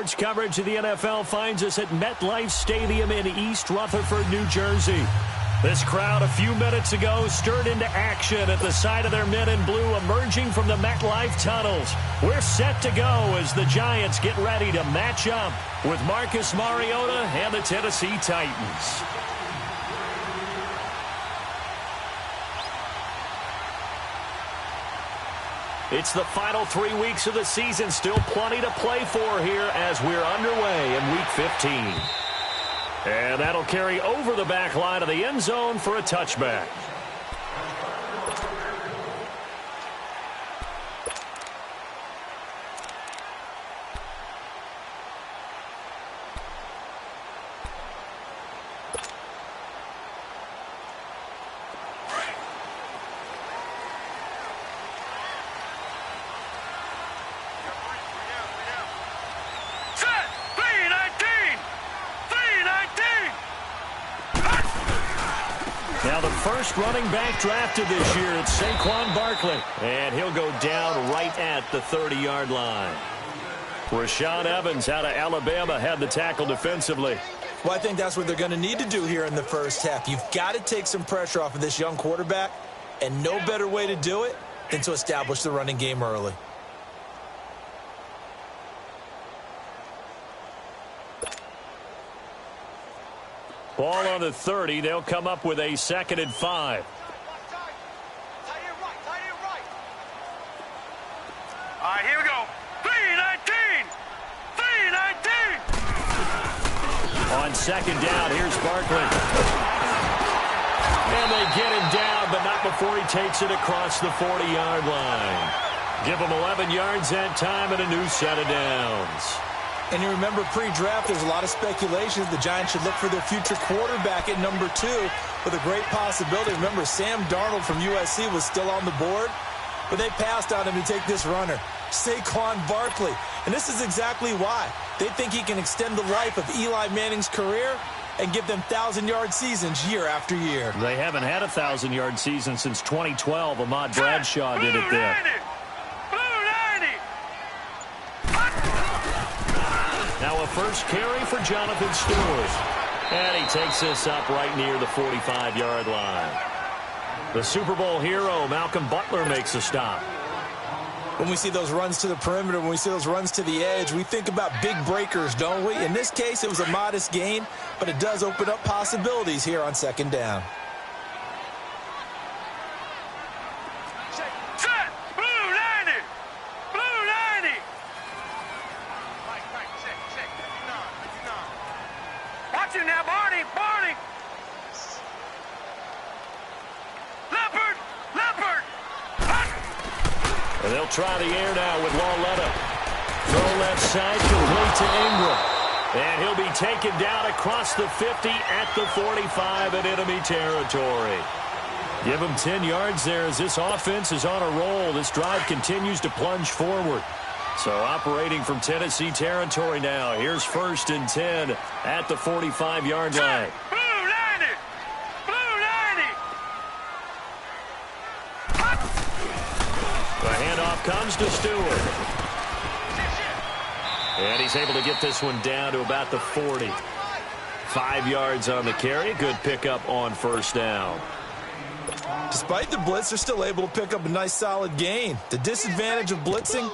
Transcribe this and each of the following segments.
Sports coverage of the NFL finds us at MetLife Stadium in East Rutherford, New Jersey. This crowd a few minutes ago stirred into action at the side of their men in blue emerging from the MetLife tunnels. We're set to go as the Giants get ready to match up with Marcus Mariota and the Tennessee Titans. It's the final 3 weeks of the season. Still plenty to play for here as we're underway in Week 15. And that'll carry over the back line of the end zone for a touchback. Now the first running back drafted this year, it's Saquon Barkley. And he'll go down right at the 30-yard line. Rashaan Evans out of Alabama had the tackle defensively. Well, I think that's what they're going to need to do here in the first half. You've got to take some pressure off of this young quarterback, and no better way to do it than to establish the running game early. Ball on the 30. They'll come up with a 2nd and 5. All right, here we go. 3-19. 3-19. On 2nd down, here's Barkley. And they get him down, but not before he takes it across the 40-yard line. Give him 11 yards that time and a new set of downs. And you remember pre-draft, there's a lot of speculation the Giants should look for their future quarterback at number 2 with a great possibility. Remember, Sam Darnold from USC was still on the board, but they passed on him to take this runner, Saquon Barkley. And this is exactly why. They think he can extend the life of Eli Manning's career and give them 1,000-yard seasons year after year. They haven't had a 1,000-yard season since 2012. Ahmad Bradshaw did it there. Now a first carry for Jonathan Stewart. And he takes this up right near the 45-yard line. The Super Bowl hero, Malcolm Butler, makes a stop. When we see those runs to the perimeter, when we see those runs to the edge, we think about big breakers, don't we? In this case, it was a modest gain, but it does open up possibilities here on 2nd down. And they'll try the air now with Lauletta. Throw left side, complete to Ingram. And he'll be taken down across the 50 at the 45 in enemy territory. Give him 10 yards there as this offense is on a roll. This drive continues to plunge forward. So operating from Tennessee territory now. Here's 1st and 10 at the 45-yard line. The handoff comes to Stewart. And he's able to get this one down to about the 40. 5 yards on the carry. Good pickup on 1st down. Despite the blitz, they're still able to pick up a nice solid gain. The disadvantage of blitzing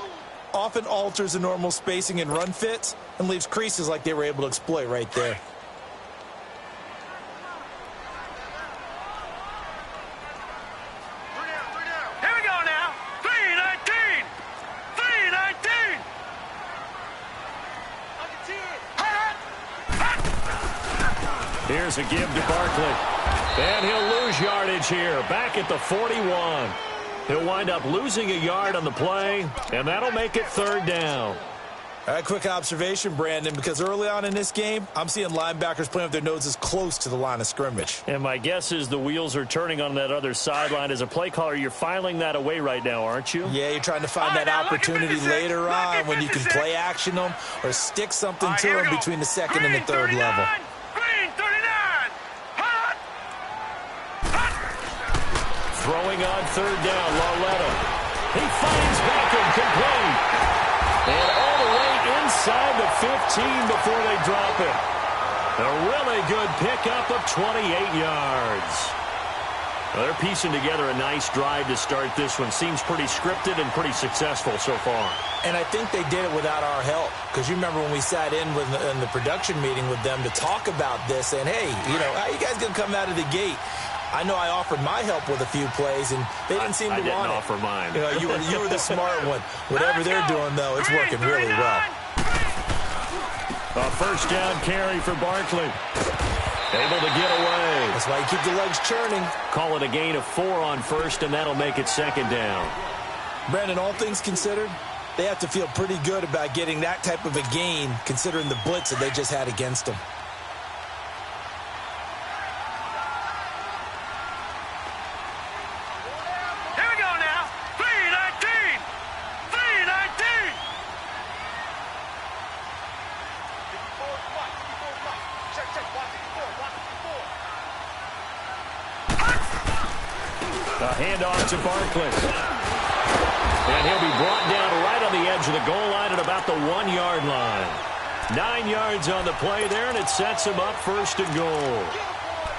often alters the normal spacing and run fits and leaves creases like they were able to exploit right there. Here's a give to Barkley. And he'll lose yardage here. Back at the 41. He'll wind up losing a yard on the play, and that'll make it 3rd down. All right, quick observation, Brandon, because early on in this game, I'm seeing linebackers playing with their noses close to the line of scrimmage. And my guess is the wheels are turning on that other sideline. As a play caller, you're filing that away right now, aren't you? Yeah, you're trying to find that opportunity later on when you can play action them or stick something to them between the 2nd and the 3rd level. Throwing on 3rd down, Lauletta. He finds Beckham complete. And all the way inside the 15 before they drop it. A really good pickup of 28 yards. Well, they're piecing together a nice drive to start this one. Seems pretty scripted and pretty successful so far. And I think they did it without our help. Because you remember when we sat in the production meeting with them to talk about this, and hey, how you guys going to come out of the gate? I know I offered my help with a few plays, and they didn't seem to want it. I didn't offer mine. You were the smart one. Whatever they're doing, though, it's working really well. A first down carry for Barkley. Able to get away. That's why you keep the legs churning. Call it a gain of 4 on first, and that'll make it second down. Brandon, all things considered, they have to feel pretty good about getting that type of a gain, considering the blitz that they just had against them. Here we go now. 3-19. 3-19. A handoff to Barkley. And he'll be brought down right on the edge of the goal line at about the 1-yard line. 9 yards on the play there, and it sets him up first and goal.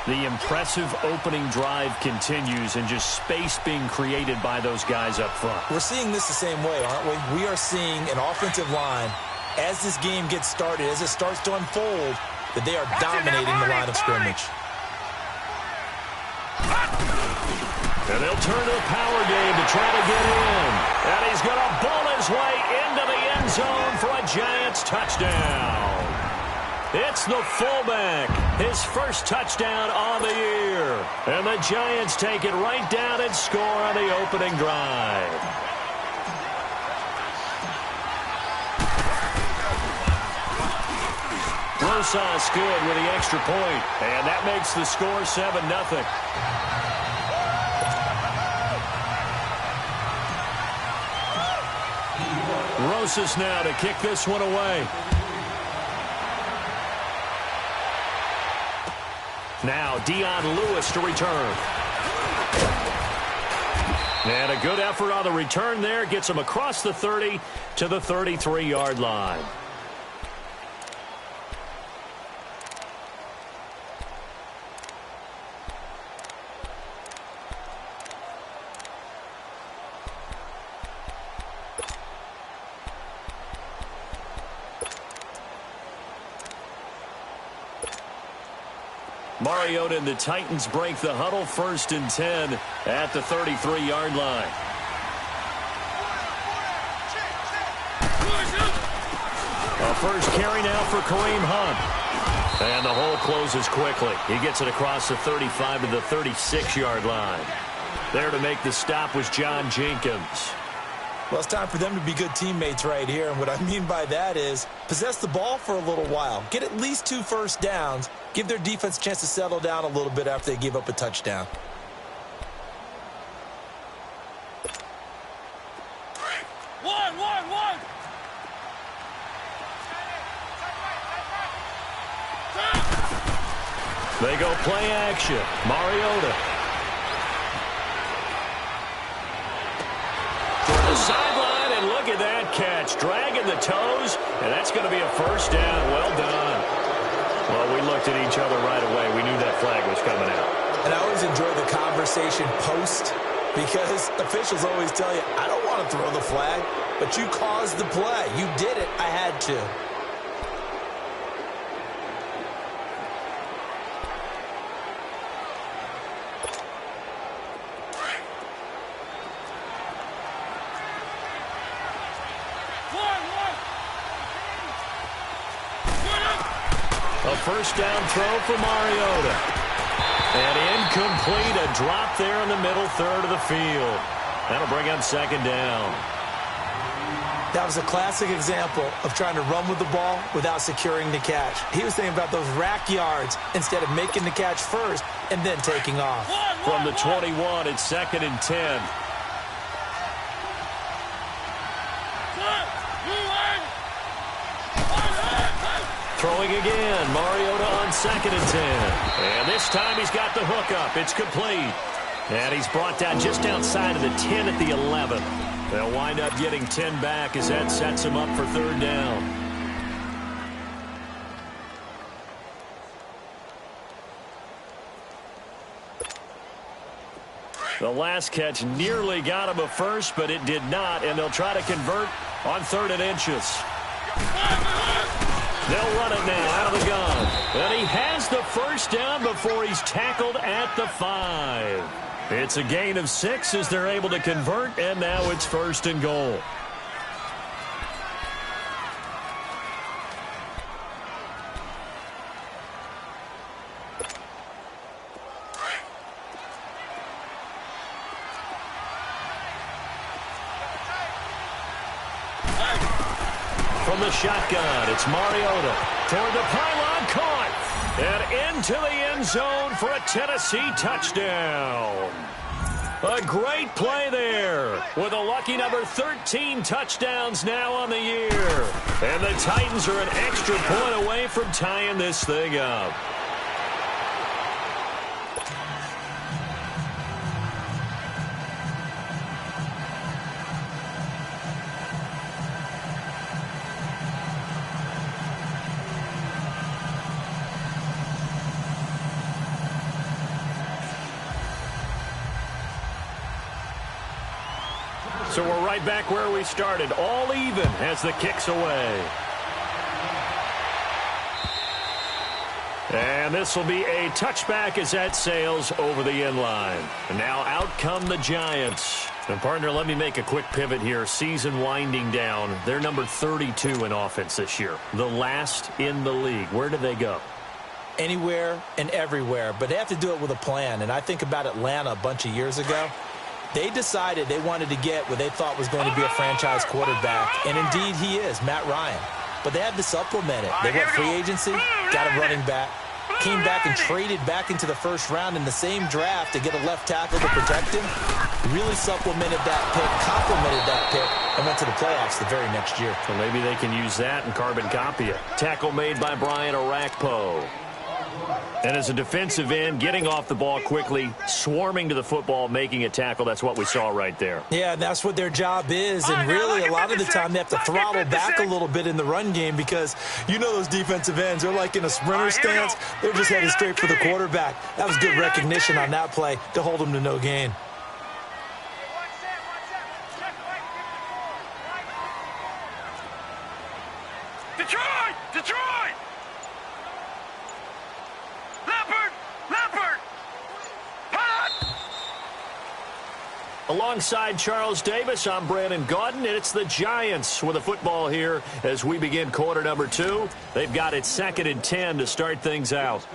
The impressive opening drive continues, and just space being created by those guys up front. We're seeing this the same way, aren't we? We are seeing an offensive line, as this game gets started, as it starts to unfold, that they are dominating the line of scrimmage. And they'll turn to the power game to try to get in. And he's going to bull his way into the end zone for a Giants touchdown. It's the fullback, his first touchdown on the year. And the Giants take it right down and score on the opening drive. Rosas good with the extra point, and that makes the score 7-0. Rosas now to kick this one away. Now Dion Lewis to return. And a good effort on the return there. Gets him across the 30 to the 33-yard line. Mariota and the Titans break the huddle, 1st and 10 at the 33-yard line. A first carry now for Kareem Hunt. And the hole closes quickly. He gets it across the 35 to the 36-yard line. There to make the stop was John Jenkins. Well, it's time for them to be good teammates right here. And what I mean by that is possess the ball for a little while. Get at least 2 first downs. Give their defense a chance to settle down a little bit after they give up a touchdown. One. They go play action. Mariota. The sideline, and look at that catch. Dragging the toes, and that's going to be a first down. Well done. Well, we looked at each other right away. We knew that flag was coming out. And I always enjoy the conversation post, because officials always tell you, I don't want to throw the flag, but you caused the play. You did it. I had to. A first down throw for Mariota. And incomplete, a drop there in the middle third of the field. That'll bring up second down. That was a classic example of trying to run with the ball without securing the catch. He was thinking about those rack yards instead of making the catch first and then taking off. From the 21, it's 2nd and 10. Throwing again, Mariota on 2nd and 10. And this time he's got the hook up. It's complete. And he's brought down just outside of the 10 at the 11. They'll wind up getting 10 back as that sets him up for 3rd down. The last catch nearly got him a first, but it did not, and they'll try to convert on 3rd and inches. They'll run it now out of the gun. And he has the first down before he's tackled at the 5. It's a gain of 6 as they're able to convert, and now it's 1st and goal. From the shotgun, it's Mariota toward the pylon, caught, and into the end zone for a Tennessee touchdown. A great play there with a lucky number 13 touchdowns now on the year. And the Titans are an extra point away from tying this thing up. So we're right back where we started, all even as the kick's away. And this will be a touchback as that sails over the end line. And now out come the Giants. And partner, let me make a quick pivot here. Season winding down. They're number 32 in offense this year. The last in the league. Where do they go? Anywhere and everywhere, but they have to do it with a plan. And I think about Atlanta a bunch of years ago. They decided they wanted to get what they thought was going to be a franchise quarterback, and indeed he is, Matt Ryan. But they had to supplement it. They went free agency, got a running back, came back and traded back into the first round in the same draft to get a left tackle to protect him. Really supplemented that pick, complemented that pick, and went to the playoffs the very next year. So maybe they can use that and carbon copy it. Tackle made by Brian Orakpo. And as a defensive end, getting off the ball quickly, swarming to the football, making a tackle, that's what we saw right there. Yeah, that's what their job is. And really, a lot of the time, they have to throttle back a little bit in the run game because you know those defensive ends, they're like in a sprinter stance. They're just headed straight for the quarterback. That was good recognition on that play to hold them to no gain. Detroit! Detroit! Leopard! Alongside Charles Davis, I'm Brandon Gaudin, and it's the Giants with the football here as we begin quarter number 2. They've got it 2nd and 10 to start things out.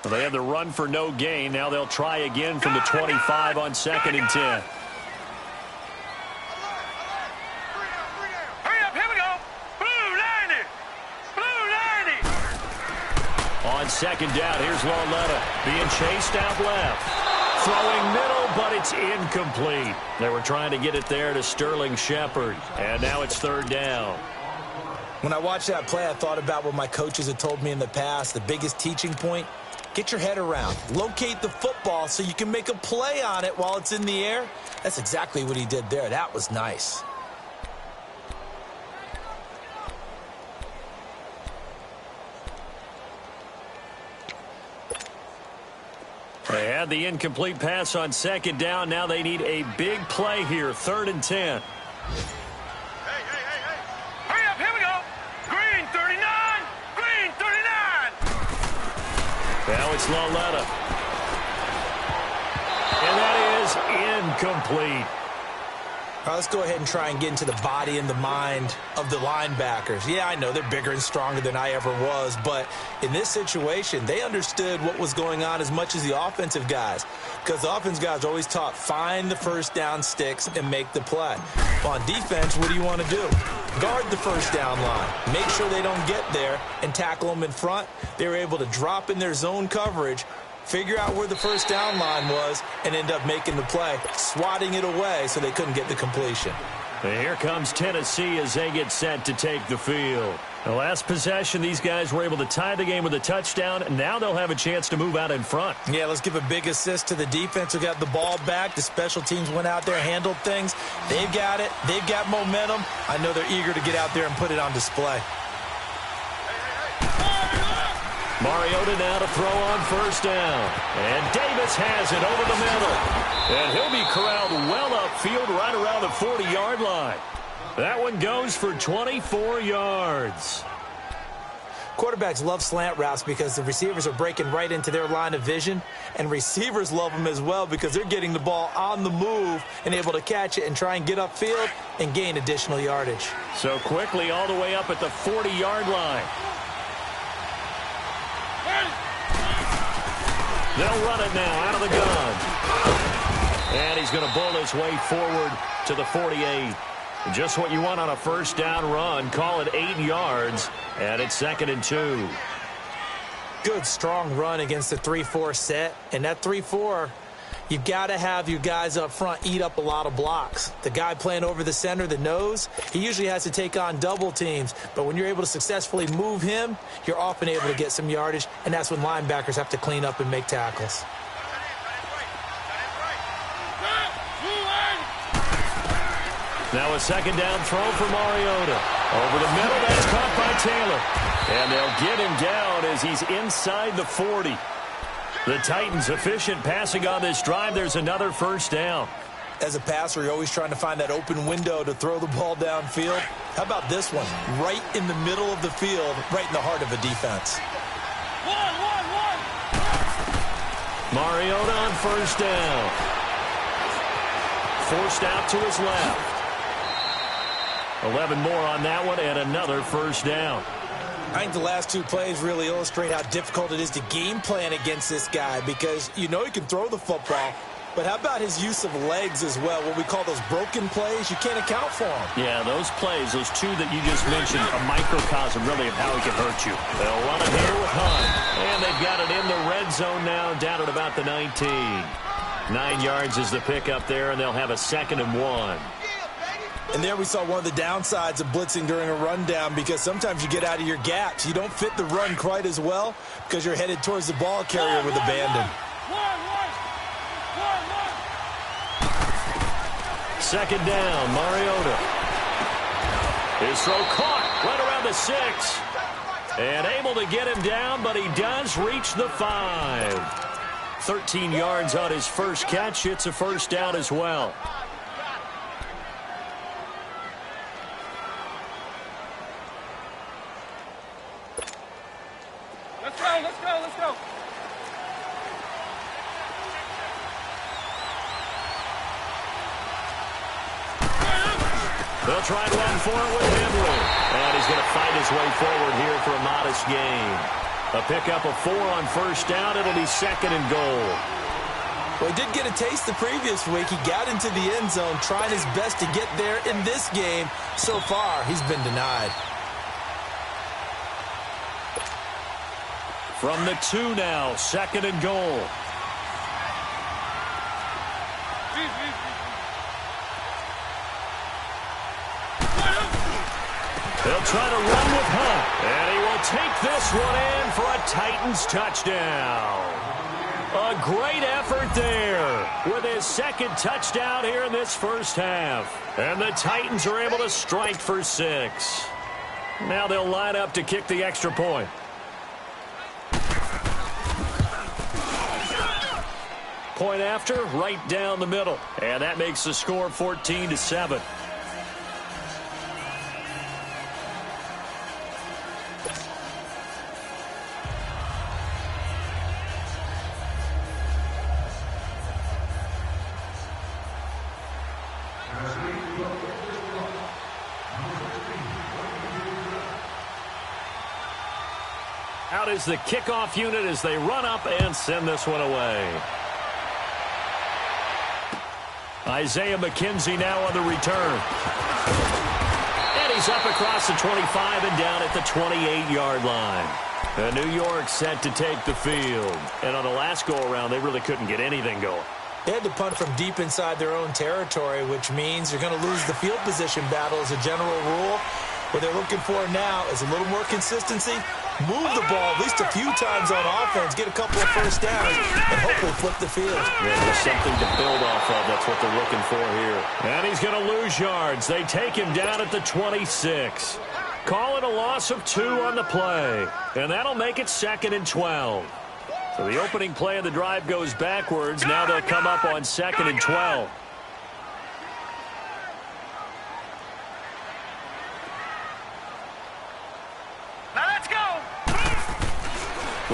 Well, they had the run for no gain. Now they'll try again from the 25 on 2nd and 10. Hurry up, here we go. Blue 90. On 2nd down, here's Lauletta being chased out left. Throwing middle, but it's incomplete. They were trying to get it there to Sterling Shepard, and now it's 3rd down. When I watched that play, I thought about what my coaches had told me in the past. The biggest teaching point, get your head around. Locate the football so you can make a play on it while it's in the air. That's exactly what he did there. That was nice. They had the incomplete pass on 2nd down. Now they need a big play here, 3rd and 10. Hurry up, here we go. Green 39. Green 39. Now it's Lauletta. And that is incomplete. All right, let's go ahead and try and get into the body and the mind of the linebackers. Yeah, I know they're bigger and stronger than I ever was, but in this situation, they understood what was going on as much as the offensive guys, because the offensive guys are always taught, find the first down sticks and make the play. On defense, what do you want to do? Guard the first down line. Make sure they don't get there and tackle them in front. They were able to drop in their zone coverage, figure out where the first down line was, and end up making the play, swatting it away so they couldn't get the completion. And here comes Tennessee as they get set to take the field. The last possession, these guys were able to tie the game with a touchdown, and now they'll have a chance to move out in front. Yeah, let's give a big assist to the defense who got the ball back. The special teams went out there, handled things. They've got it. They've got momentum. I know they're eager to get out there and put it on display. Mariota now to throw on first down. And Davis has it over the middle. And he'll be corralled well upfield right around the 40-yard line. That one goes for 24 yards. Quarterbacks love slant routes because the receivers are breaking right into their line of vision, and receivers love them as well because they're getting the ball on the move and able to catch it and try and get upfield and gain additional yardage. So quickly all the way up at the 40-yard line. They'll run it now out of the gun. And he's going to bull his way forward to the 48. Just what you want on a first down run. Call it 8 yards, and it's 2nd and 2. Good, strong run against the 3-4 set. And that 3-4, you've got to have your guys up front eat up a lot of blocks. The guy playing over the center, the nose, he usually has to take on double teams. But when you're able to successfully move him, you're often able to get some yardage, and that's when linebackers have to clean up and make tackles. Now a second down throw for Mariota. Over the middle, that's caught by Taylor. And they'll get him down as he's inside the 40. The Titans efficient passing on this drive. There's another first down. As a passer, you're always trying to find that open window to throw the ball downfield. How about this one? Right in the middle of the field, right in the heart of a defense. Mariota on first down. Forced out to his left. 11 more on that one, and another first down. I think the last two plays really illustrate how difficult it is to game plan against this guy because you know he can throw the football, but how about his use of legs as well? What we call those broken plays, you can't account for them. Yeah, those plays, those two that you just mentioned, a microcosm really of how he can hurt you. They'll run it here with Hunt, and they've got it in the red zone now, down at about the 19. 9 yards is the pickup there, and they'll have a 2nd and 1. And there we saw one of the downsides of blitzing during a rundown because sometimes you get out of your gaps. You don't fit the run quite as well because you're headed towards the ball carrier with abandon. Second down, Mariota. His throw caught right around the 6. And able to get him down, but he does reach the 5. 13 yards on his first catch. It's a first down as well. Let's go. They'll try to run for it with Henry. And he's going to fight his way forward here for a modest gain. A pickup of 4 on first down. It'll be 2nd and goal. Well, he did get a taste the previous week. He got into the end zone, trying his best to get there in this game. So far, he's been denied. From the 2 now, 2nd and goal. They'll try to run with Hunt, and he will take this one in for a Titans touchdown. A great effort there with his 2nd touchdown here in this first half. And the Titans are able to strike for 6. Now they'll line up to kick the extra point. Point after, right down the middle. And that makes the score 14-7. Out is the kickoff unit as they run up and send this one away. Isaiah McKenzie now on the return. And he's up across the 25 and down at the 28-yard line. And New York set to take the field. And on the last go-around, they really couldn't get anything going. They had to punt from deep inside their own territory, which means you're going to lose the field position battle as a general rule. What they're looking for now is a little more consistency, move the ball at least a few times on offense, get a couple of first downs, and hopefully flip the field. Yeah, there's something to build off of. That's what they're looking for here. And he's going to lose yards. They take him down at the 26. Call it a loss of 2 on the play. And that'll make it 2nd and 12. So the opening play of the drive goes backwards. Now they'll come up on 2nd and 12. Now let's go.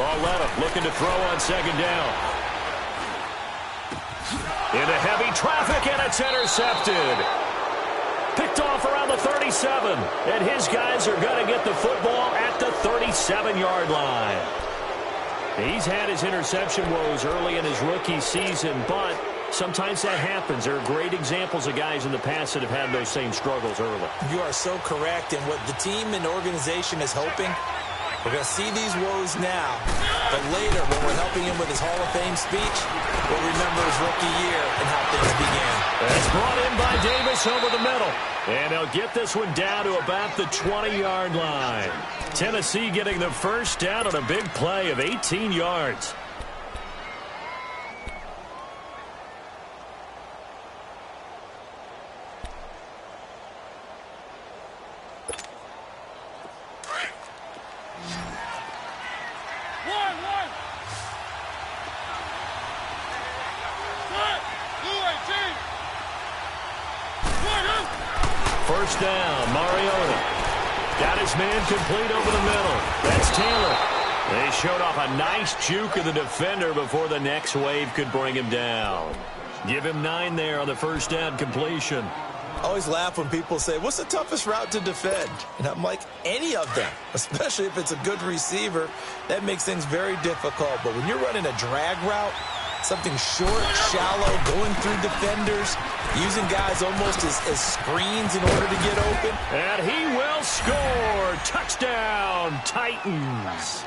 Lauletta looking to throw on 2nd down. Into heavy traffic, and it's intercepted. Picked off around the 37, and his guys are going to get the football at the 37-yard line. He's had his interception woes early in his rookie season, but sometimes that happens. There are great examples of guys in the past that have had those same struggles early. You are so correct, and what the team and organization is hoping, we're going to see these woes now, but later when we're helping him with his Hall of Fame speech, we'll remember his rookie year and how things began. That's brought in by Davis over the middle. And he'll get this one down to about the 20-yard line. Tennessee getting the first down on a big play of 18 yards. First down, Mariota. Got his man complete over the middle. That's Taylor. They showed off a nice juke of the defender before the next wave could bring him down. Give him 9 there on the first down completion. I always laugh when people say, what's the toughest route to defend? And I'm like, any of them, especially if it's a good receiver. That makes things very difficult. But when you're running a drag route, something short, shallow, going through defenders, using guys almost as screens in order to get open. And he will score. Touchdown, Titans.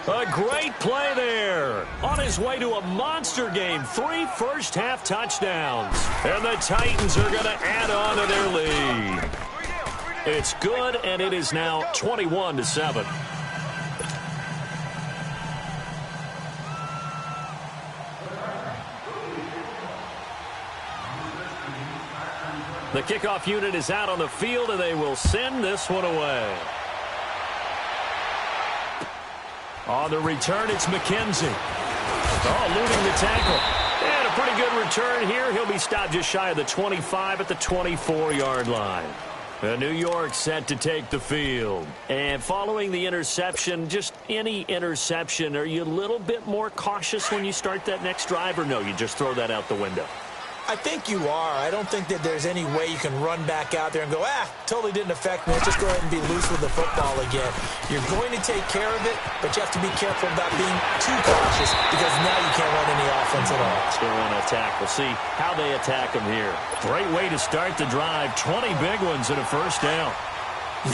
A great play there. On his way to a monster game. 3 first-half touchdowns. And the Titans are going to add on to their lead. It's good, and it is now 21-7. The kickoff unit is out on the field, and they will send this one away. On the return, it's McKenzie. Oh, eluding the tackle. And a pretty good return here. He'll be stopped just shy of the 25 at the 24-yard line. New York set to take the field. And following the interception, just any interception, are you a little bit more cautious when you start that next drive, or no, you just throw that out the window? I think you are. I don't think that there's any way you can run back out there and go, totally didn't affect me. Let's just go ahead and be loose with the football again. You're going to take care of it, but you have to be careful about being too cautious because now you can't run any offense at all. Let's go on attack. We'll see how they attack them here. Great way to start the drive. 20 big ones and a first down.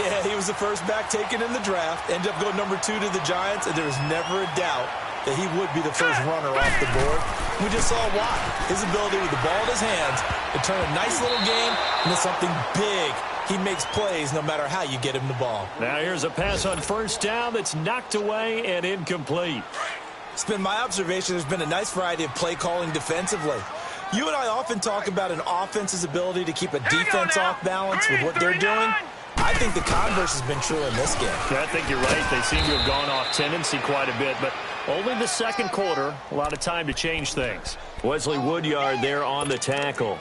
Yeah, he was the first back taken in the draft. Ended up going number 2 to the Giants, and there was never a doubt that he would be the first runner off the board. We just saw why. His ability with the ball in his hands to turn a nice little game into something big. He makes plays no matter how you get him the ball. Now here's a pass on first down that's knocked away and incomplete. It's been my observation there's been a nice variety of play calling defensively. You and I often talk about an offense's ability to keep a defense off balance with what they're doing. I think the converse has been true in this game. Yeah, I think you're right. They seem to have gone off tendency quite a bit, but only the second quarter, a lot of time to change things. Wesley Woodyard there on the tackle.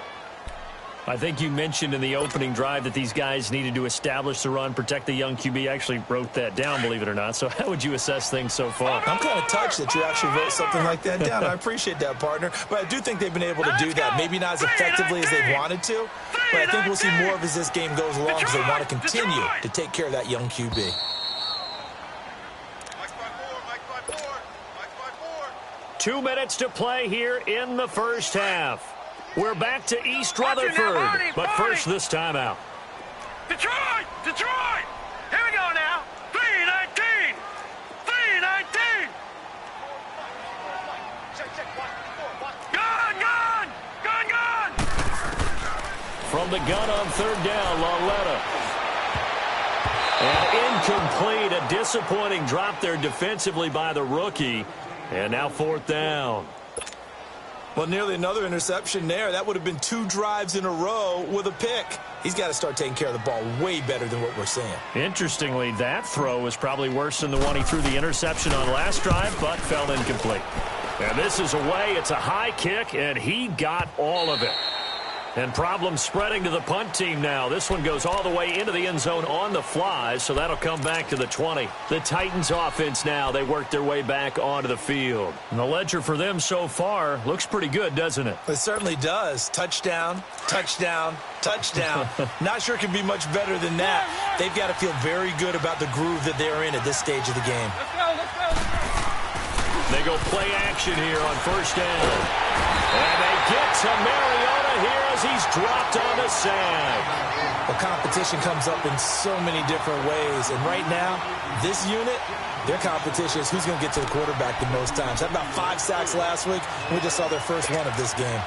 I think you mentioned in the opening drive that these guys needed to establish the run, protect the young QB. I actually wrote that down, believe it or not. So how would you assess things so far? I'm kind of touched that you actually wrote something like that down. I appreciate that, partner. But I do think they've been able to do that. Maybe not as effectively as they wanted to, but I think we'll see more of as this game goes along because they want to continue to take care of that young QB. 2 minutes to play here in the first half. We're back to East Rutherford, but first this timeout. Detroit! Detroit! Here we go now. 3-19! 3-19! Gun! Gun! Gun! Gun! From the gun on third down, Lauletta. And incomplete. A disappointing drop there defensively by the rookie. And now 4th down. Well, nearly another interception there. That would have been 2 drives in a row with a pick. He's got to start taking care of the ball way better than what we're seeing. Interestingly, that throw was probably worse than the one he threw the interception on last drive, but fell incomplete. And this is away. It's a high kick, and he got all of it. And problems spreading to the punt team now. This one goes all the way into the end zone on the fly, so that'll come back to the 20. The Titans offense now, they work their way back onto the field. And the ledger for them so far looks pretty good, doesn't it? It certainly does. Touchdown, touchdown, touchdown. Not sure it can be much better than that. They've got to feel very good about the groove that they're in at this stage of the game. They go play action here on 1st down. And they get to Mariota here as he's dropped on the sag. The competition comes up in so many different ways. And right now, this unit, their competition is who's going to get to the quarterback the most times. Had about 5 sacks last week. We just saw their first one of this game.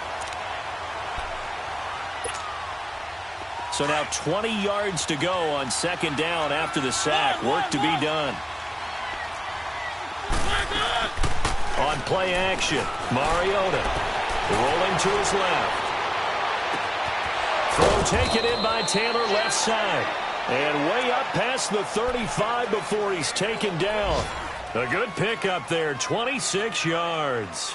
So now 20 yards to go on 2nd down after the sack. Work to be done. On play action, Mariota rolling to his left. Throw taken in by Taylor left side. And way up past the 35 before he's taken down. A good pickup there, 26 yards.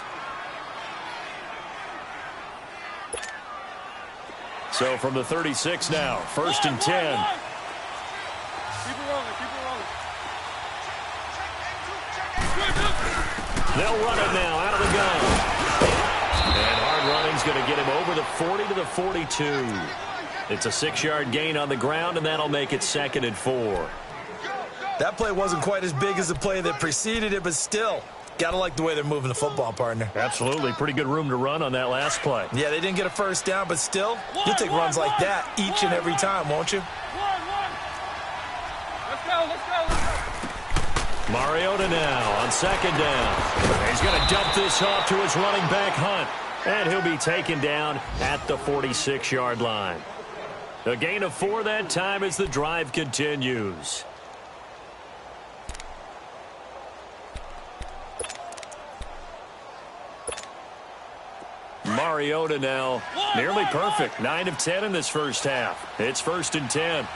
So from the 36 now, 1st and 10. Keep it rolling, keep it rolling. They'll run it now out of the gun. And hard running's going to get him over the 40 to the 42. It's a 6-yard gain on the ground, and that'll make it 2nd and 4. That play wasn't quite as big as the play that preceded it, but still, got to like the way they're moving the football, partner. Absolutely. Pretty good room to run on that last play. Yeah, they didn't get a 1st down, but still, you'll take runs like that each and every time, won't you? Let's go, let's go, let's go. Mariota now on 2nd down. He's going to dump this off to his running back, Hunt. And he'll be taken down at the 46-yard line. A gain of 4 that time as the drive continues. Mariota now nearly perfect. 9 of 10 in this first half. It's 1st and 10.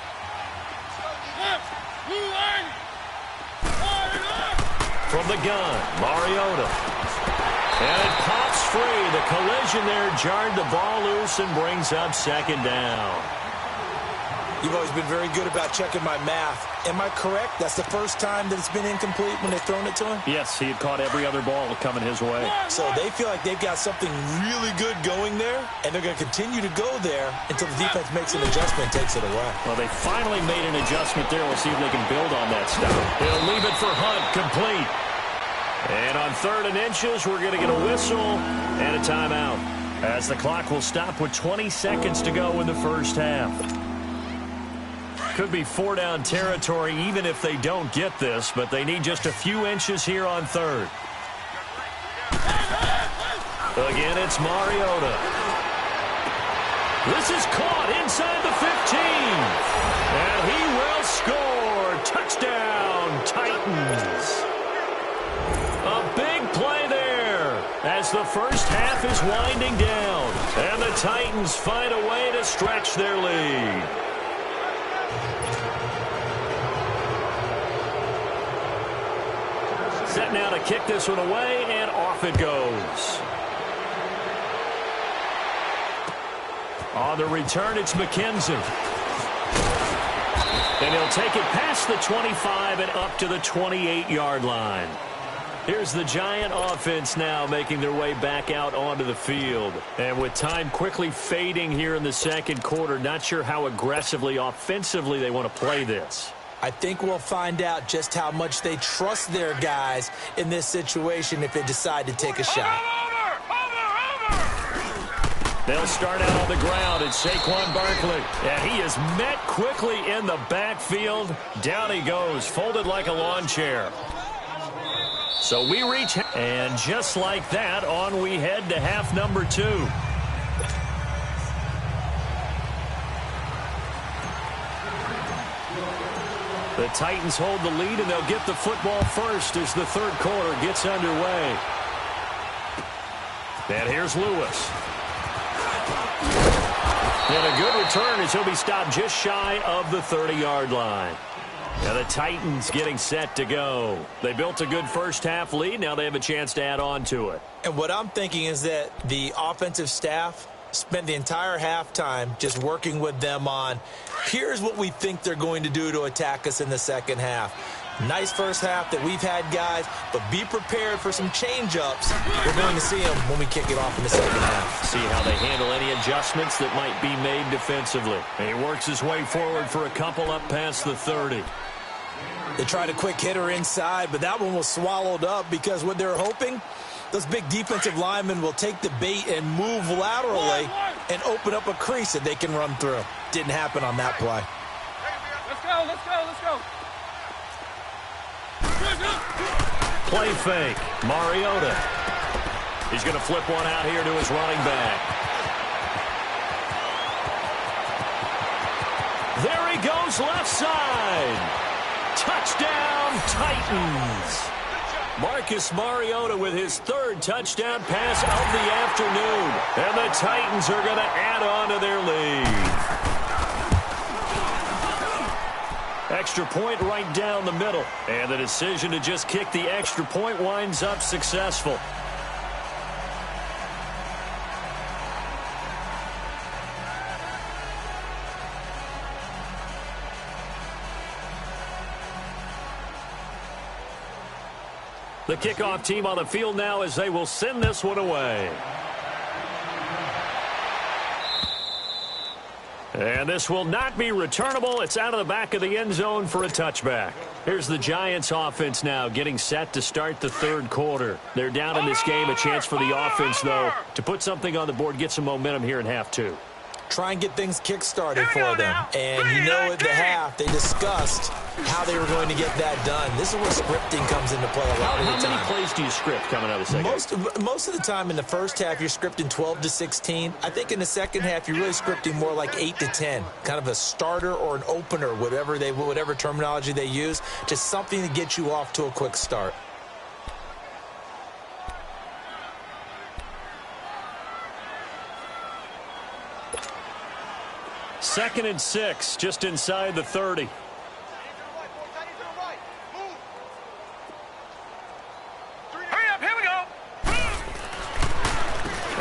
From the gun, Mariota. And it pops free. The collision there jarred the ball loose and brings up 2nd down. You've always been very good about checking my math. Am I correct? That's the first time that it's been incomplete when they've thrown it to him? Yes, he had caught every other ball coming his way. So they feel like they've got something really good going there, and they're going to continue to go there until the defense makes an adjustment and takes it away. Well, they finally made an adjustment there. We'll see if they can build on that stuff. He'll leave it for Hunt, complete. And on 3rd and inches, we're going to get a whistle and a timeout, as the clock will stop with 20 seconds to go in the first half. Could be 4-down territory even if they don't get this, but they need just a few inches here on 3rd. Again, it's Mariota. This is caught inside the 15. And he will score. Touchdown, Titans. A big play there as the first half is winding down. And the Titans find a way to stretch their lead. Set now to kick this one away, and off it goes. On the return, it's McKenzie. And he'll take it past the 25 and up to the 28-yard line. Here's the Giant offense now making their way back out onto the field. And with time quickly fading here in the 2nd quarter, not sure how aggressively, offensively they want to play this. I think we'll find out just how much they trust their guys in this situation if they decide to take a shot. They'll start out on the ground. It's Saquon Barkley. And he is met quickly in the backfield. Down he goes, folded like a lawn chair. So we reach, and just like that, on we head to half number 2. The Titans hold the lead, and they'll get the football first as the third quarter gets underway. And here's Lewis. And a good return as he'll be stopped just shy of the 30-yard line. Now the Titans getting set to go. They built a good first-half lead. Now they have a chance to add on to it. And what I'm thinking is that the offensive staff spent the entire halftime just working with them on, here's what we think they're going to do to attack us in the second half. Nice first half that we've had, guys, but be prepared for some change-ups. We're going to see them when we kick it off in the second half. See how they handle any adjustments that might be made defensively. And he works his way forward for a couple up past the 30. They tried a quick hitter inside, but that one was swallowed up because what they're hoping, those big defensive linemen will take the bait and move laterally and open up a crease that they can run through. Didn't happen on that play. Let's go, let's go, let's go. Play fake. Mariota. He's going to flip one out here to his running back. There he goes, left side. Touchdown, Titans. Marcus Mariota with his third touchdown pass of the afternoon. And the Titans are going to add on to their lead. Extra point right down the middle. And the decision to just kick the extra point winds up successful. The kickoff team on the field now as they will send this one away. And this will not be returnable. It's out of the back of the end zone for a touchback. Here's the Giants offense now getting set to start the third quarter. They're down in this game. A chance for the offense, though, to put something on the board, get some momentum here in half two. Try and get things kick-started for them. And you know at the half, they discussed how they were going to get that done. This is where scripting comes into play a lot of the time. How many plays do you script coming out of the second? Most of the time in the first half, you're scripting 12 to 16. I think in the second half, you're really scripting more like 8 to 10. Kind of a starter or an opener, whatever terminology they use. Just something to get you off to a quick start. Second and 6, just inside the 30. Hurry up, here we go.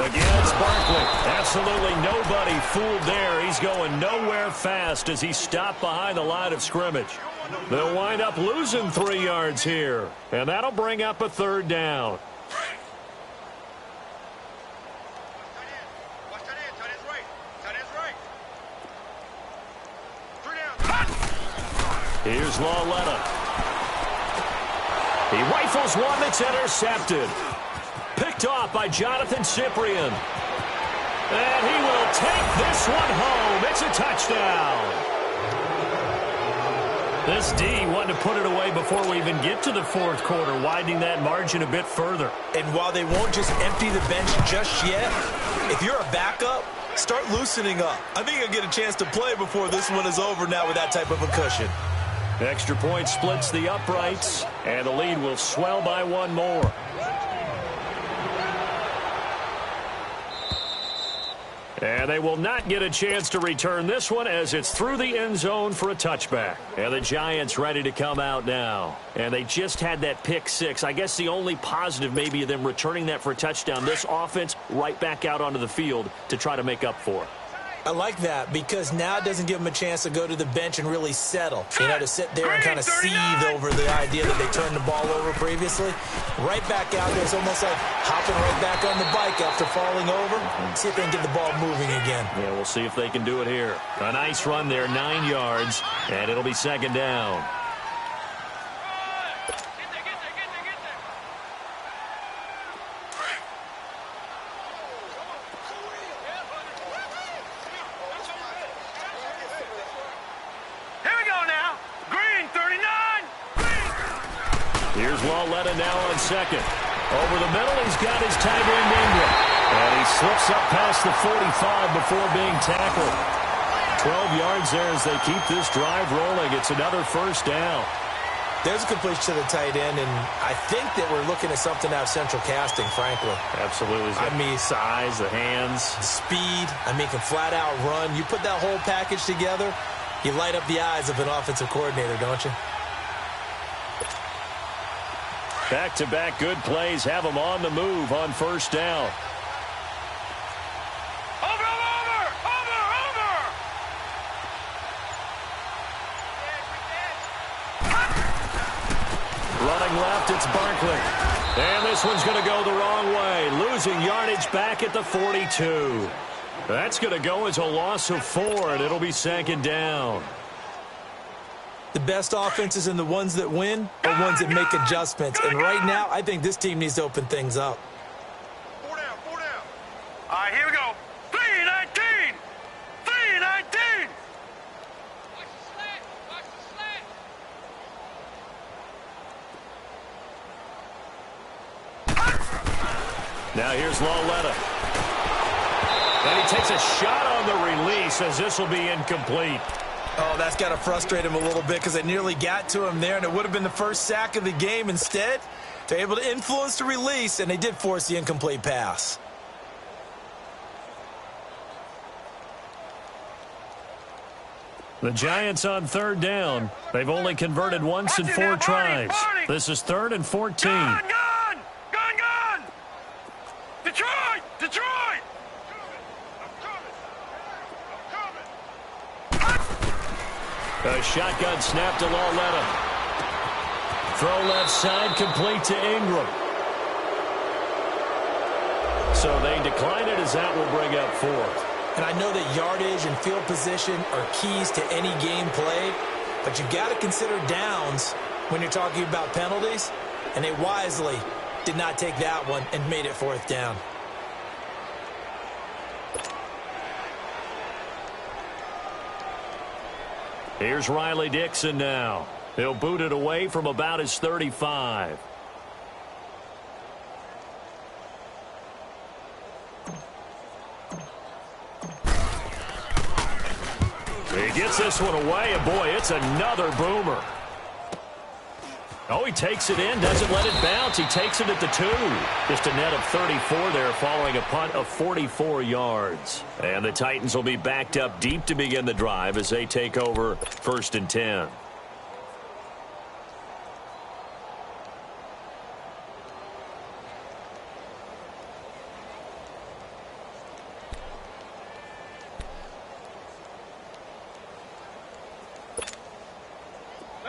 Again, it's Barkley. Absolutely nobody fooled there. He's going nowhere fast as he's stopped behind the line of scrimmage. They'll wind up losing 3 yards here, and that'll bring up a third down. Here's Lawletta. He rifles one that's intercepted. Picked off by Jonathan Cyprien. And he will take this one home. It's a touchdown. This D wanted to put it away before we even get to the fourth quarter, widening that margin a bit further. And while they won't just empty the bench just yet, if you're a backup, start loosening up. I think you'll get a chance to play before this one is over now with that type of a cushion. Extra point splits the uprights, and the lead will swell by one more. And they will not get a chance to return this one as it's through the end zone for a touchback. And the Giants ready to come out now. And they just had that pick six. I guess the only positive maybe of them returning that for a touchdown. This offense right back out onto the field to try to make up for it. I like that because now it doesn't give them a chance to go to the bench and really settle. To sit there and kind of seethe over the idea that they turned the ball over previously. Right back out there. It's almost like hopping right back on the bike after falling over. See if they can get the ball moving again. Yeah, we'll see if they can do it here. A nice run there, 9 yards, and it'll be second down. Here's Lawletta now on second. Over the middle, he's got his tight end Ingram. And he slips up past the 45 before being tackled. 12 yards there as they keep this drive rolling. It's another first down. There's a completion to the tight end, and I think that we're looking at something out of central casting, frankly. Absolutely. I mean, size, the hands. Speed. I mean, can flat out run. You put that whole package together, you light up the eyes of an offensive coordinator, don't you? Back-to-back good plays have them on the move on first down. Running left, it's Barkley. And this one's going to go the wrong way. Losing yardage back at the 42. That's going to go as a loss of 4, and it'll be second down. The best offenses and the ones that win are ones that make adjustments. And right now, I think this team needs to open things up. 4 down, 4 down. All right, here we go. 3-19. 3-19. Watch the slant. Watch the slant. Now here's Lawletta. And he takes a shot on the release as this will be incomplete. Oh, that's got to frustrate him a little bit because they nearly got to him there, and it would have been the first sack of the game. Instead, they're able to influence the release, and they did force the incomplete pass. The Giants on third down. They've only converted once in 4 tries. This is 3rd and 14. Gun! Detroit! Detroit! A shotgun snap to Lawletta. Throw left side, complete to Ingram. So they decline it as that will bring up 4th. And I know that yardage and field position are keys to any game played, but you got to consider downs when you're talking about penalties, and they wisely did not take that one and made it 4th down. Here's Riley Dixon now. He'll boot it away from about his 35. He gets this one away, and boy, it's another boomer. Oh, he takes it in, doesn't let it bounce. He takes it at the 2. Just a net of 34 there following a punt of 44 yards. And the Titans will be backed up deep to begin the drive as they take over 1st and 10.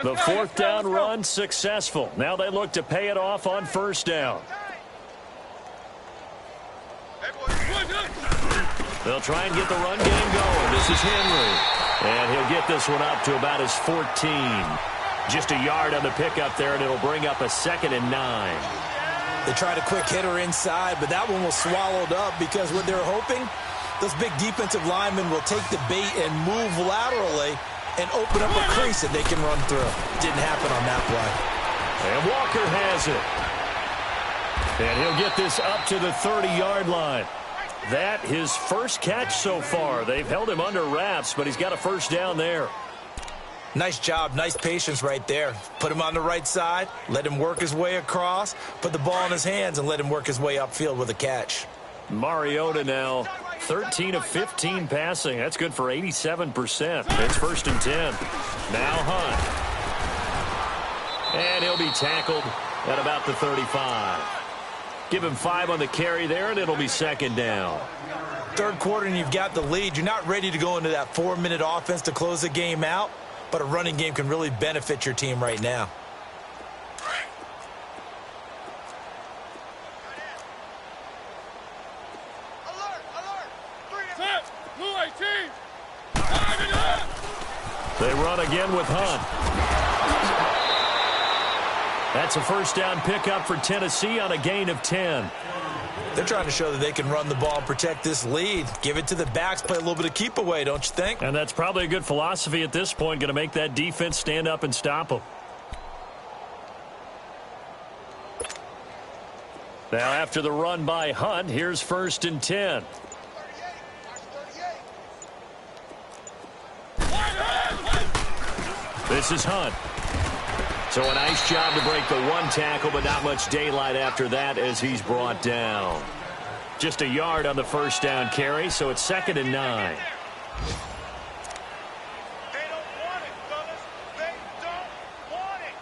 The 4th down run successful. Now they look to pay it off on 1st down. They'll try and get the run game going. This is Henry. And he'll get this one up to about his 14. Just a yard on the pickup there, and it'll bring up a 2nd and 9. They tried a quick hitter inside, but that one was swallowed up because what they're hoping, those big defensive linemen will take the bait and move laterally and open up a crease that they can run through. Didn't happen on that play. And Walker has it. And he'll get this up to the 30-yard line. That his first catch so far. They've held him under wraps, but he's got a 1st down there. Nice job, nice patience right there. Put him on the right side, let him work his way across, put the ball in his hands, and let him work his way upfield with a catch. Mariota now 13 of 15 passing. That's good for 87%. It's 1st and 10. Now Hunt. And he'll be tackled at about the 35. Give him 5 on the carry there, and it'll be 2nd down. 3rd quarter, and you've got the lead. You're not ready to go into that 4-minute offense to close the game out, but a running game can really benefit your team right now. They run again with Hunt. That's a 1st down pickup for Tennessee on a gain of 10. They're trying to show that they can run the ball and protect this lead. Give it to the backs, play a little bit of keep away, don't you think? And that's probably a good philosophy at this point, going to make that defense stand up and stop them. Now after the run by Hunt, here's 1st and 10. This is Hunt. So a nice job to break the one tackle, but not much daylight after that as he's brought down. Just a yard on the first down carry, so it's 2nd and 9. They don't want it, fellas. They don't want it.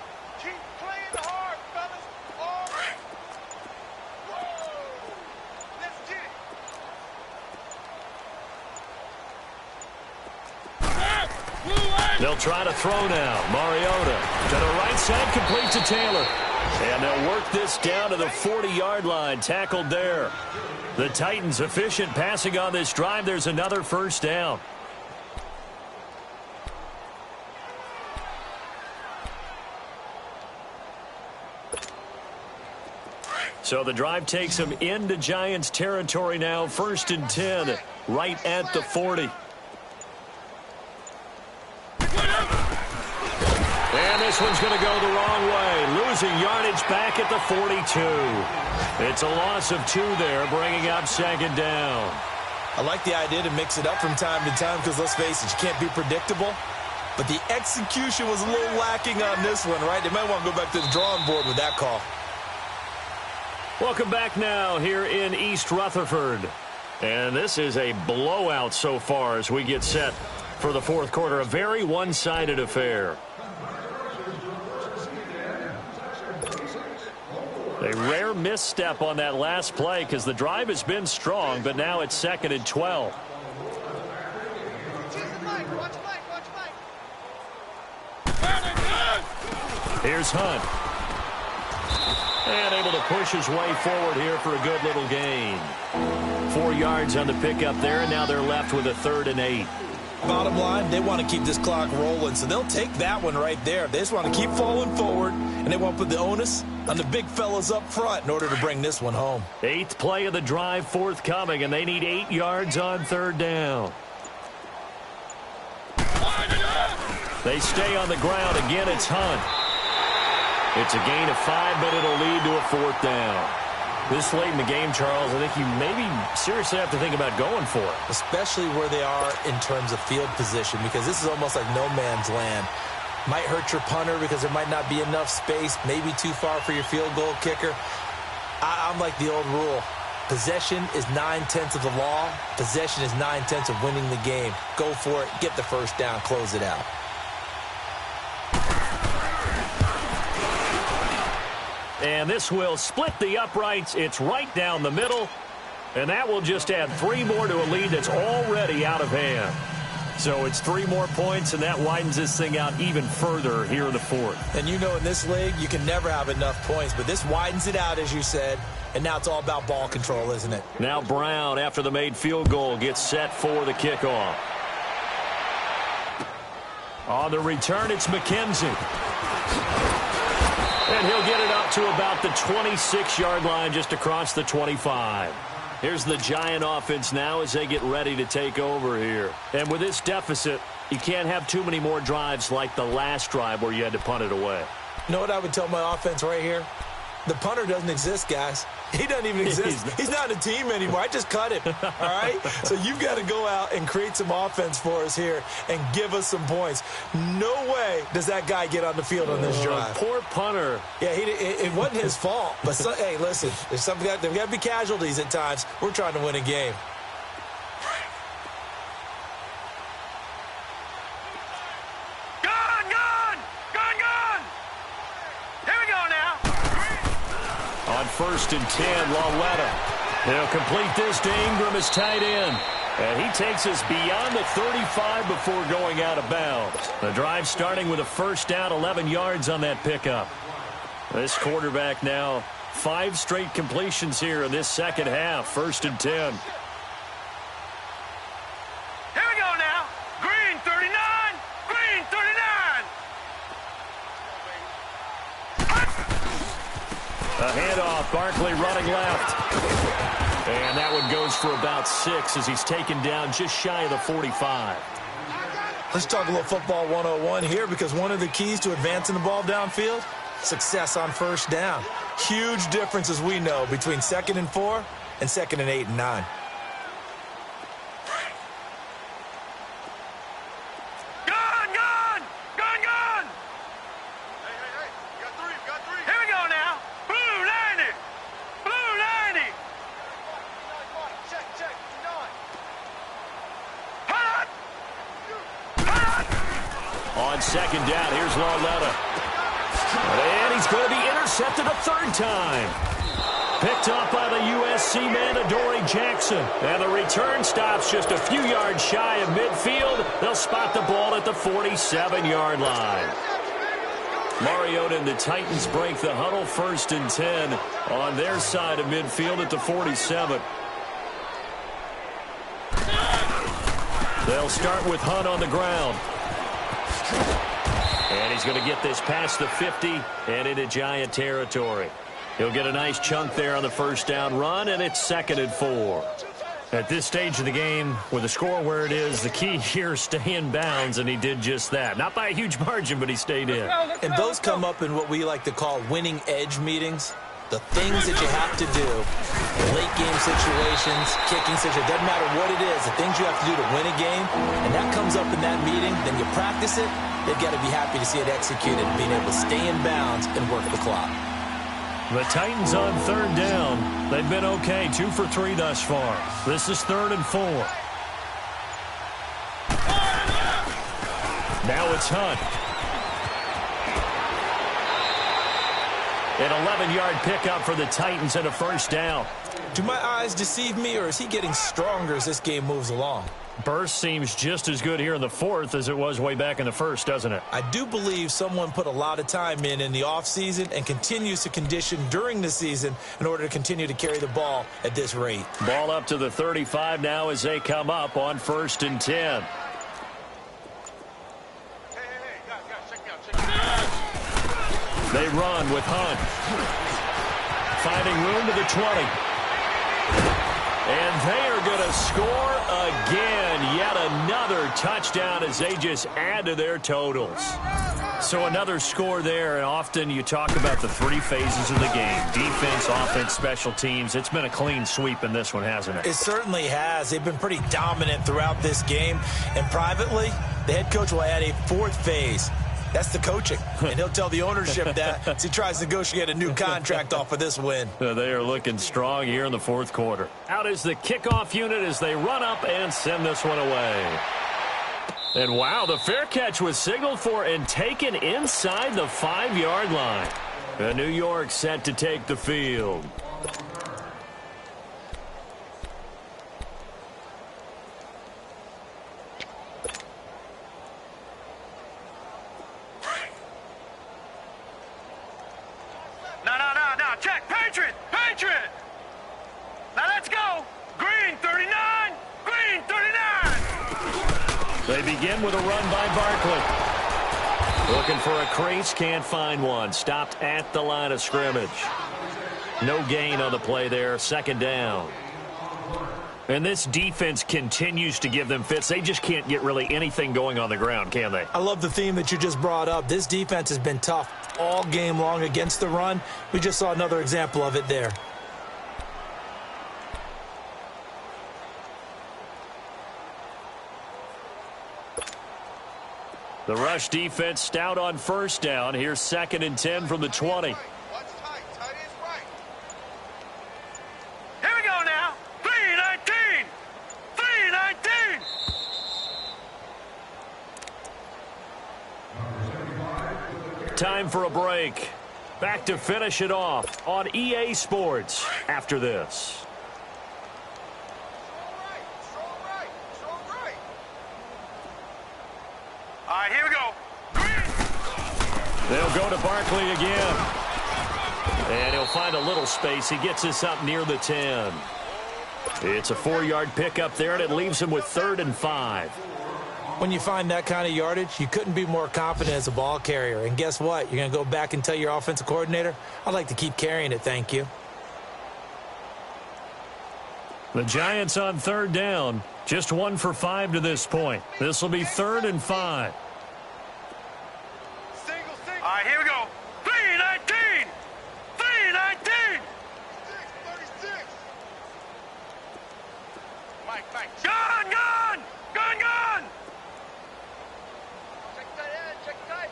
Keep playing hard, fellas. All right. Whoa. Let's get it. They'll try to throw now. Mariota to the right side, complete to Taylor. And they'll work this down to the 40-yard line, tackled there. The Titans efficient passing on this drive. There's another first down. So the drive takes them into Giants territory now. 1st and 10, right at the 40. And this one's going to go the wrong way. Losing yardage back at the 42. It's a loss of 2 there, bringing up 2nd down. I like the idea to mix it up from time to time because, let's face it, you can't be predictable. But the execution was a little lacking on this one, right? They might want to go back to the drawing board with that call. Welcome back now here in East Rutherford. And this is a blowout so far as we get set for the 4th quarter. A very one-sided affair. A rare misstep on that last play because the drive has been strong, but now it's 2nd and 12. Here's Hunt. And able to push his way forward here for a good little gain. 4 yards on the pickup there, and now they're left with a 3rd and 8. Bottom line, they want to keep this clock rolling, so they'll take that one right there. They just want to keep falling forward, and they want to put the onus on the big fellas up front in order to bring this one home. 8th play of the drive forthcoming, and they need 8 yards on 3rd down. They stay on the ground. Again, it's Hunt. It's a gain of 5, but it'll lead to a 4th down. This late in the game, Charles, I think you maybe seriously have to think about going for it. Especially where they are in terms of field position, because this is almost like no man's land. Might hurt your punter because there might not be enough space, maybe too far for your field goal kicker. I'm like the old rule. Possession is 9/10 of the law. Possession is 9/10 of winning the game. Go for it. Get the first down. Close it out. And this will split the uprights. It's right down the middle. And that will just add 3 more to a lead that's already out of hand. So it's 3 more points, and that widens this thing out even further here in the 4th. And you know in this league, you can never have enough points. But this widens it out, as you said. And now it's all about ball control, isn't it? Now Brown, after the made field goal, gets set for the kickoff. On the return, it's McKenzie. And he'll get it up to about the 26-yard line, just across the 25. Here's the Giant offense now as they get ready to take over here. And with this deficit, you can't have too many more drives like the last drive where you had to punt it away. You know what I would tell my offense right here? The punter doesn't exist, guys. He doesn't even exist. He's not a team anymore. I just cut him, all right? So you've got to go out and create some offense for us here and give us some points. No way does that guy get on the field on this drive. Poor punter. Yeah, it wasn't his fault. But, hey, listen, there's got to be casualties at times. We're trying to win a game. On 1st and 10, Lawletta. He'll complete this to Ingram as tight end. And he takes us beyond the 35 before going out of bounds. The drive starting with a first down, 11 yards on that pickup. This quarterback now, 5 straight completions here in this second half. 1st and 10. Here we go now. Green 39. Green 39. A handoff, Barkley running left. And that one goes for about 6 as he's taken down just shy of the 45. Let's talk a little football 101 here, because one of the keys to advancing the ball downfield, success on first down. Huge difference, as we know, between 2nd and 4 and 2nd and 8 and 9. Gun! Gun! Gun! Gun! On second down, here's Lauletta. And he's going to be intercepted a third time. Picked up by the USC man, Adoree Jackson. And the return stops just a few yards shy of midfield. They'll spot the ball at the 47-yard line. Mariota and the Titans break the huddle, 1st and 10 on their side of midfield at the 47. They'll start with Hunt on the ground. And he's going to get this past the 50 and into Giant territory. He'll get a nice chunk there on the first down run, and it's 2nd and 4. At this stage of the game, with the score where it is, the key here is stay in bounds, and he did just that. Not by a huge margin, but he stayed in. And those come up in what we like to call winning edge meetings. The things that you have to do, late game situations, kicking situations, doesn't matter what it is, the things you have to do to win a game, and that comes up in that meeting, then you practice it, they've got to be happy to see it executed, being able to stay in bounds and work the clock. The Titans on 3rd down. They've been okay, 2 for 3 thus far. This is 3rd and 4. Now it's Hunt. An 11-yard pickup for the Titans and a first down. Do my eyes deceive me, or is he getting stronger as this game moves along? Burst seems just as good here in the 4th as it was way back in the 1st, doesn't it? I do believe someone put a lot of time in the offseason and continues to condition during the season in order to continue to carry the ball at this rate. Ball up to the 35 now as they come up on 1st and 10. They run with Hunt. Finding room to the 20. And they are going to score again. Yet another touchdown as they just add to their totals. So another score there, and often you talk about the 3 phases of the game. Defense, offense, special teams. It's been a clean sweep in this one, hasn't it? It certainly has. They've been pretty dominant throughout this game. And privately, the head coach will add a 4th phase. That's the coaching, and he'll tell the ownership that as he tries to negotiate a new contract off of this win. They are looking strong here in the 4th quarter. Out is the kickoff unit as they run up and send this one away. And wow, the fair catch was signaled for and taken inside the 5-yard line. And New York set to take the field. Check, Patriot! Patriot! Now let's go! Green 39! Green 39! They begin with a run by Barkley. Looking for a crease, can't find one. Stopped at the line of scrimmage. No gain on the play there, 2nd down. And this defense continues to give them fits. They just can't get really anything going on the ground, can they? I love the theme that you just brought up. This defense has been tough all game long against the run. We just saw another example of it there. The rush defense stout on 1st down. Here's 2nd and 10 from the 20. Here we go now. 3-19. 3-19. Time for a break. Back to finish it off on EA Sports after this. All right, here we go. They'll go to Barkley again. And he'll find a little space. He gets us up near the 10. It's a 4-yard pickup there, and it leaves him with 3rd and 5. When you find that kind of yardage, you couldn't be more confident as a ball carrier. And guess what? You're going to go back and tell your offensive coordinator, I'd like to keep carrying it, thank you. The Giants on 3rd down. Just 1 for 5 to this point. This will be 3rd and 5. All right, here we go. 3-19. 3-19. 36. Mike. Gun. Check tight end. Check tight.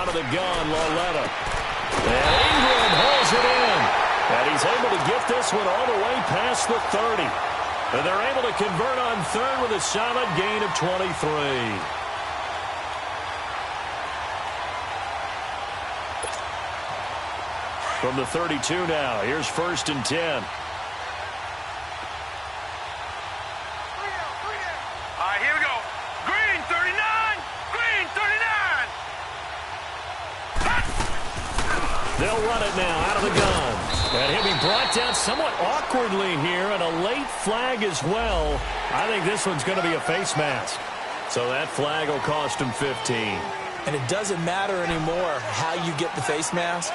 out of the gun, Lauletta. And Ingram hauls it in. And he's able to get this one all the way past the 30. And they're able to convert on third with a solid gain of 23. From the 32 now, here's 1st and 10. All right, here we go. Green 39. Green 39. They'll run it now out of the gun. And he'll be brought down somewhat awkwardly here, and a late flag as well. I think this one's going to be a face mask. So that flag will cost him 15. And it doesn't matter anymore how you get the face mask.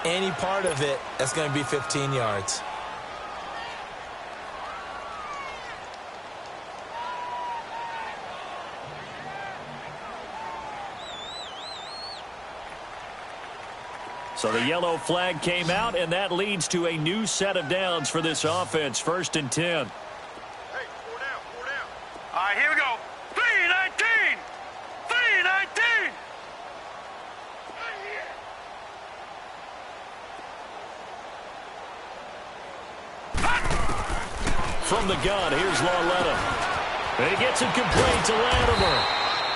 Any part of it, that's going to be 15 yards. So the yellow flag came out, and that leads to a new set of downs for this offense. 1st and 10. Hey, 4 down, 4 down. All right, here we go. 3-19. 3-19. From the gun, here's Lauletta. And he gets it complete to Latimer.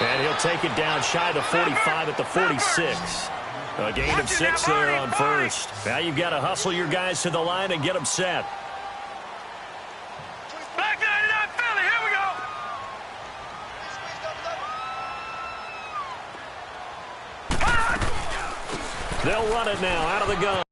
And he'll take it down shy of 45 at the 46. A gain of 6 there on 1st. Now you've got to hustle your guys to the line and get them set. Back 99 Philly, here we go. They'll run it now out of the gun.